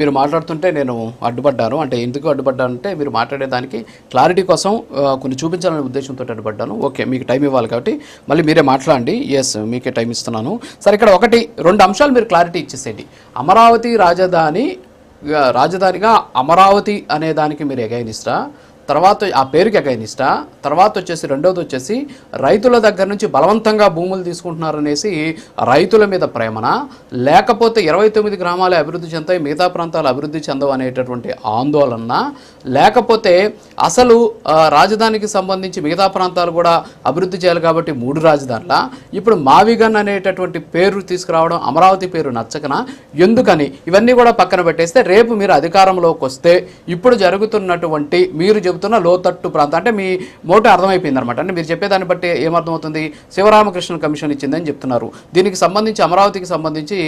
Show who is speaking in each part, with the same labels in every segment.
Speaker 1: మీరు మాట్లాడుతుంటే నేను అడ్డుపడ్డాను. అంటే ఎందుకు అడ్డుపడ్డాను అంటే మీరు మాట్లాడేదానికి క్లారిటీ కోసం కొన్ని చూపించాలనే ఉద్దేశంతో అడ్డుపడ్డాను. ఓకే, మీకు టైం ఇవ్వాలి కాబట్టి మళ్ళీ మీరే మాట్లాడండి. ఎస్, మీకే టైం ఇస్తున్నాను. సరే, ఇక్కడ రెండు అంశాలు మీరు క్లారిటీ ఇచ్చేసేయండి. అమరావతి రాజధానిగా అమరావతి అనే దానికి మీరు ఎగైనిస్టా, తర్వాత ఆ పేరుకి ఎగైనిస్టా, తర్వాత రెండోది వచ్చేసి రైతుల దగ్గర నుంచి బలవంతంగా భూములు తీసుకుంటున్నారనేసి రైతుల మీద ప్రేమనా, లేకపోతే 29 గ్రామాలే అభివృద్ధి చెందాయి మిగతా ప్రాంతాలు అభివృద్ధి చెందవు అనేటటువంటి ఆందోళన, లేకపోతే అసలు రాజధానికి సంబంధించి మిగతా ప్రాంతాలు కూడా అభివృద్ధి చేయాలి కాబట్టి 3 రాజధానుల, ఇప్పుడు మావిగన్ అనేటటువంటి పేరు తీసుకురావడం అమరావతి పేరు నచ్చకనా, ఎందుకని ఇవన్నీ కూడా పక్కన పెట్టేస్తే రేపు మీరు అధికారంలోకి వస్తే ఇప్పుడు జరుగుతున్నటువంటి మీరు చెబుతున్న లోతట్టు ప్రాంతం అంటే మీ మోటో అర్థమైపోయింది అనమాట. అంటే మీరు చెప్పేదాన్ని బట్టి ఏమర్థమవుతుంది, శివరామకృష్ణ కమిషన్ ఇచ్చిందని చెప్తున్నారు. దీనికి సంబంధించి అమరావతికి సంబంధించి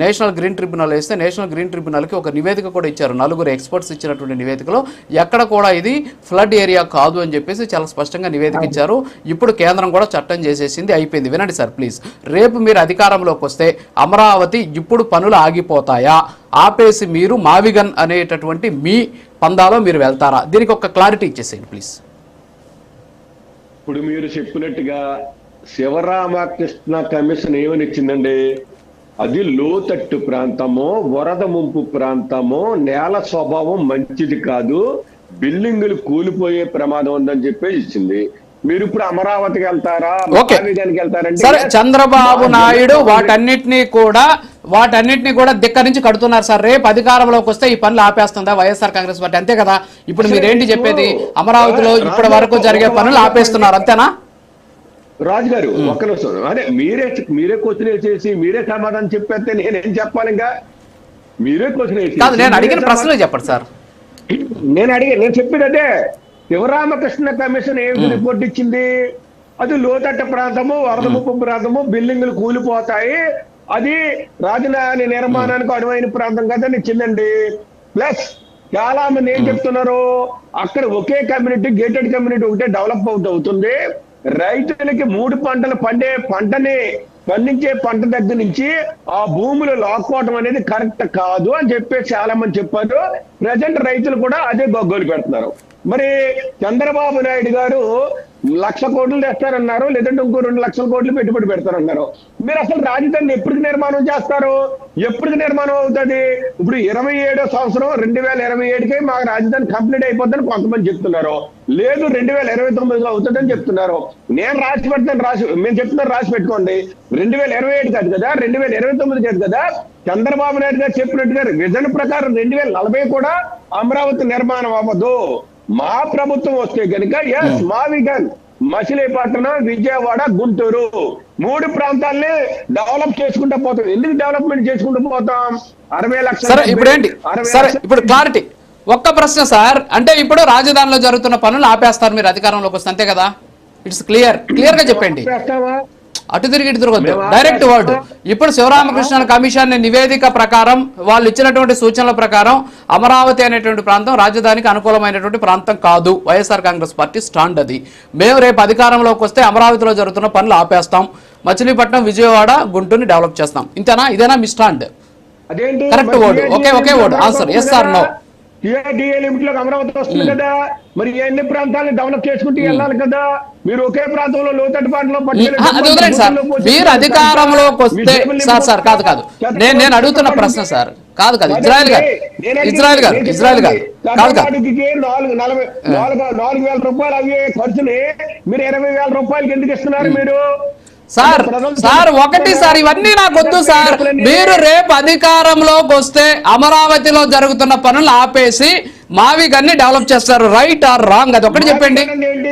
Speaker 1: నేషనల్ గ్రీన్ ట్రిబ్యునల్ వేస్తే నేషనల్ గ్రీన్ ట్రిబ్యునల్కి ఒక నివేదిక కూడా ఇచ్చారు. 4 ఎక్స్పర్ట్స్ ఇచ్చినటువంటి నివేదికలో ఎక్కడ కూడా ఇది ఫ్లడ్ ఏరియా కాదు అని చెప్పేసి చాలా స్పష్టంగా నివేదిక ఇచ్చారు. ఇప్పుడు కేంద్రం కూడా చట్టం చేసేసింది, అయిపోయింది. వినండి సార్ ప్లీజ్, రేపు మీరు అధికారంలోకి వస్తే అమరావతి ఇప్పుడు పనులు ఆగిపోతాయా, ఆపేసి మీరు మావిగన్ అనేటటువంటి మీ పందాలో మీరు వెళ్తారా? దీనికి ఒక క్లారిటీ ఇచ్చేసేయండి ప్లీజ్.
Speaker 2: ఇప్పుడు మీరు చెప్పినట్టుగా శివరామకృష్ణ కమిషన్ ఏమని ఇచ్చిందండి, అది లోతట్టు ప్రాంతము, వరద ముంపు ప్రాంతము, నేల స్వభావం మంచిది కాదు, బిల్డింగులు కూలిపోయే ప్రమాదం ఉందని చెప్పేసి ఇచ్చింది. మీరు ఇప్పుడు అమరావతికి వెళ్తారా, మావిగానికి వెళ్తారంటే
Speaker 1: సరే, చంద్రబాబు నాయుడు వాటన్నిటిని కూడా ధిక్కరించి కడుతున్నారు సార్. రేపు అధికారంలోకి వస్తే ఈ పనులు ఆపేస్తుందా వైఎస్ఆర్ కాంగ్రెస్ పార్టీ? అంతే కదా. ఇప్పుడు మీరేంటి చెప్పేది, అమరావతిలో ఇప్పటి వరకు జరిగే పనులు ఆపేస్తున్నారు అంతేనా?
Speaker 2: రాజుగారు ఒక్క నిమిషం, అదే మీరే క్వశ్చన్ వేసేసి మీరే సమాధానం చెప్పేస్తే నేనేం చెప్పాలి? ఇంకా మీరే క్వశ్చన్ వేసి
Speaker 1: నేను అడిగిన ప్రశ్నలు చెప్పండి సార్.
Speaker 2: నేను చెప్పేది అదే, శివరామకృష్ణ కమిషన్ ఏమి రిపోర్ట్ ఇచ్చింది, అది లోతట్ట ప్రాంతము, వరద ముప్పు ప్రాంతము, బిల్డింగులు కూలిపోతాయి, అది రాజధాని నిర్మాణానికి అనువైన ప్రాంతం కదని ఇచ్చిందండి. ప్లస్ చాలా మంది ఏం చెప్తున్నారు, అక్కడ ఒకే కమ్యూనిటీ, గేటెడ్ కమ్యూనిటీ ఒకటే డెవలప్ అవుతుంది, రైతులకి 3 పంటలు పండించే పంట దగ్గర నుంచి ఆ భూములు లాక్కోవడం అనేది కరెక్ట్ కాదు అని చెప్పేసి చాలా మంది చెప్పారు. ప్రజెంట్ రైతులు కూడా అదే గొగ్గోలు పెడుతున్నారు. మరి చంద్రబాబు నాయుడు గారు 1,00,000 కోట్లు తెస్తారన్నారు, లేదంటే ఇంకో 2 లక్షల కోట్లు పెట్టుబడి పెడతారన్నారు. మీరు అసలు రాజధానిని ఎప్పటికి నిర్మాణం చేస్తారు, ఎప్పటికి నిర్మాణం అవుతుంది? ఇప్పుడు 27వ సంవత్సరం 2027కే మా రాజధాని కంప్లీట్ అయిపోతుందని కొంతమంది చెప్తున్నారు, లేదు 2029లో అవుతుందని చెప్తున్నారు. నేను మేము చెప్తున్నారు, రాసి పెట్టుకోండి. 2027 కాదు కదా, 2029 కాదు కదా. చంద్రబాబు నాయుడు గారు చెప్పినట్టుగా విజన్ ప్రకారం 2040 కూడా అమరావతి నిర్మాణం అవ్వదు. మా ప్రభుత్వం వస్తే కనుక మావిగన్, మచిలీపట్నం, విజయవాడ, గుంటూరు 3 ప్రాంతాలని డెవలప్ చేసుకుంటూ పోతాం. ఎందుకు డెవలప్మెంట్ చేసుకుంటూ పోతాం? 60 లక్షలు.
Speaker 1: ఇప్పుడు క్లారిటీ ఒక్క ప్రశ్న సార్, అంటే ఇప్పుడు రాజధానిలో జరుగుతున్న పనులు ఆపేస్తారు మీరు అధికారంలోకి వస్తే, అంతే కదా? ఇట్స్ క్లియర్ గా చెప్పండి. అటు తిరిగి తిరగద్దు, డైరెక్ట్ వర్డ్. ఇప్పుడు శివరామకృష్ణ కమిషన్ నివేదిక ప్రకారం వాళ్ళు ఇచ్చినటువంటి సూచనల ప్రకారం అమరావతి అనేటువంటి ప్రాంతం రాజధానికి అనుకూలమైనటువంటి ప్రాంతం కాదు. వైఎస్ఆర్ కాంగ్రెస్ పార్టీ స్టాండ్ అది. మేము రేపు అధికారంలోకి వస్తే అమరావతిలో జరుగుతున్న పనులు ఆపేస్తాం, మచిలీపట్నం, విజయవాడ, గుంటూరుని డెవలప్ చేస్తాం. ఇంతేనా? ఇదేనా మీ స్టాండ్? కరెక్ట్ వర్డ్, ఒకే word answer, yes or no.
Speaker 2: Limit లో అమరావతి వస్తుంది కదా, మరి ఎన్ని ప్రాంతాలను డెవలప్ చేసుకుంటూ వెళ్ళాలి కదా. మీరు ఒకే ప్రాంతంలో లోతట్టు ప్రాంతంలో
Speaker 1: మీరు అధికారంలోకి వస్తే సార్ కాదు నేను అడుగుతున్న ప్రశ్న సార్, కాదు ఇజ్రాయెల్ గారు
Speaker 2: 4,000 రూపాయలు అయ్యే ఖర్చుని మీరు 20,000 రూపాయలకి ఎందుకు ఇస్తున్నారు మీరు?
Speaker 1: సార్ ఒకటి సార్, ఇవన్నీ నాకు వద్దు సార్. మీరు రేపు అధికారంలోకి వస్తే అమరావతిలో జరుగుతున్న పనులు ఆపేసి మావిగన్ని డెవలప్ చేస్తారు, రైట్ ఆర్ రాంగ్? అది ఒకటి చెప్పండి.